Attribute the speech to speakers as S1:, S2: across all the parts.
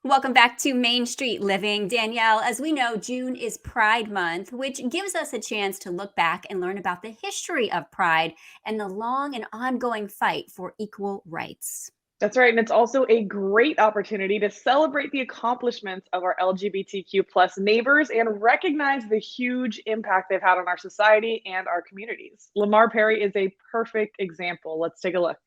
S1: Welcome back to Main Street Living. Danielle, as we know, June is Pride Month, which gives us a chance to look back and learn about the history of Pride and the long and ongoing fight for equal rights.
S2: That's right. And it's also a great opportunity to celebrate the accomplishments of our LGBTQ plus neighbors and recognize the huge impact they've had on our society and our communities. Lamar Perry is a perfect example. Let's take a look.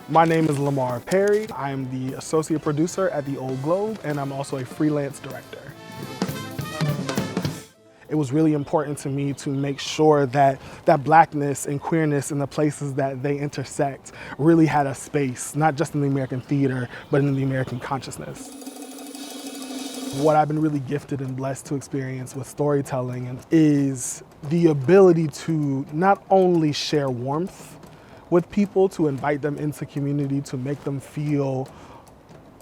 S3: My name is Lamar Perry. I'm the associate producer at the Old Globe, and I'm also a freelance director. It was really important to me to make sure that Blackness and queerness in the places that they intersect really had a space, not just in the American theater, but in the American consciousness. What I've been really gifted and blessed to experience with storytelling is the ability to not only share warmth with people, to invite them into community, to make them feel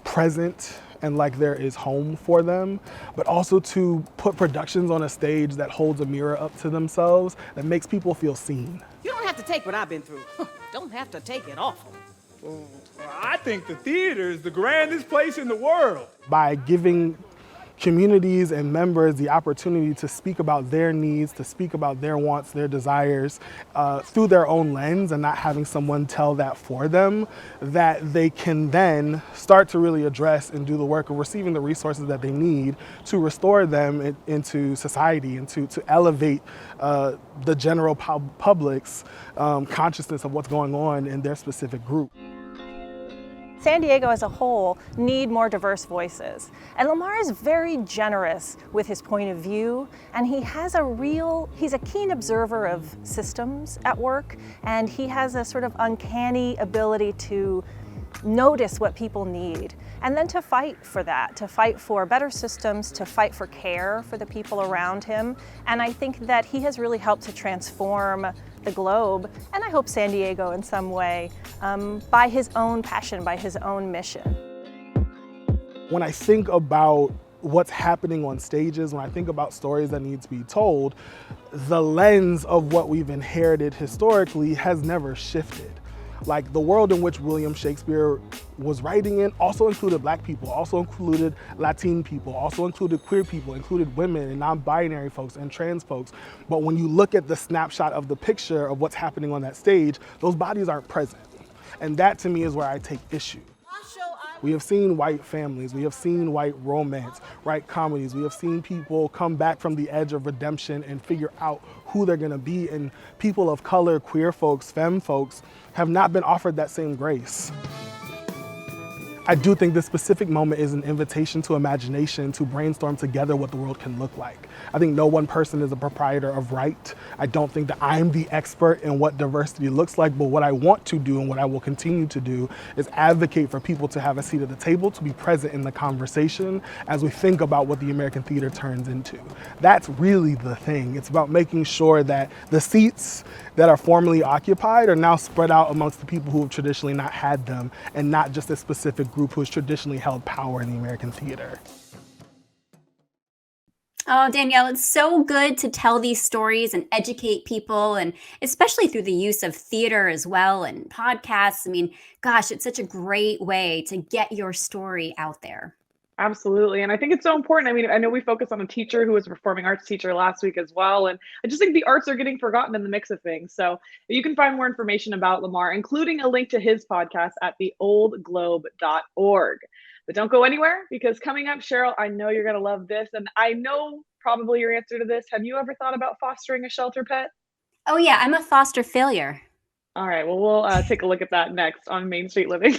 S3: present and like there is home for them, but also to put productions on a stage that holds a mirror up to themselves, that makes people feel seen.
S4: You don't have to take what I've been through. Don't have to take it awful.
S5: Well, I think the theater is the grandest place in the world.
S3: By giving communities and members the opportunity to speak about their needs, to speak about their wants, their desires through their own lens and not having someone tell that for them, that they can then start to really address and do the work of receiving the resources that they need to restore them into society and to elevate the general public's consciousness of what's going on in their specific group.
S6: San Diego as a whole need more diverse voices. And Lamar is very generous with his point of view, and he's a keen observer of systems at work, and he has a sort of uncanny ability to notice what people need, and then to fight for that, to fight for better systems, to fight for care for the people around him. And I think that he has really helped to transform the globe, and I hope San Diego in some way, by his own passion, by his own mission.
S3: When I think about what's happening on stages, when I think about stories that need to be told, the lens of what we've inherited historically has never shifted. Like, the world in which William Shakespeare was writing in also included Black people, also included Latin people, also included queer people, included women and non-binary folks and trans folks. But when you look at the snapshot of the picture of what's happening on that stage, those bodies aren't present. And that to me is where I take issue. We have seen white families, we have seen white romance, white comedies, we have seen people come back from the edge of redemption and figure out who they're gonna be, and people of color, queer folks, femme folks, have not been offered that same grace. I do think this specific moment is an invitation to imagination, to brainstorm together what the world can look like. I think no one person is a proprietor of right. I don't think that I'm the expert in what diversity looks like, but what I want to do and what I will continue to do is advocate for people to have a seat at the table, to be present in the conversation as we think about what the American theater turns into. That's really the thing. It's about making sure that the seats that are formerly occupied are now spread out amongst the people who have traditionally not had them, and not just a specific group who has traditionally held power in the American theater.
S1: Oh, Danielle, it's so good to tell these stories and educate people, and especially through the use of theater as well and podcasts. I mean, gosh, it's such a great way to get your story out there.
S2: Absolutely. And I think it's so important. I mean, I know we focused on a teacher who was a performing arts teacher last week as well. And I just think the arts are getting forgotten in the mix of things. So you can find more information about Lamar, including a link to his podcast at theoldglobe.org. But don't go anywhere, because coming up, Cheryl, I know you're going to love this. And I know probably your answer to this. Have you ever thought about fostering a shelter pet?
S1: Oh, yeah, I'm a foster failure.
S2: All right. Well, we'll take a look at that next on Main Street Living.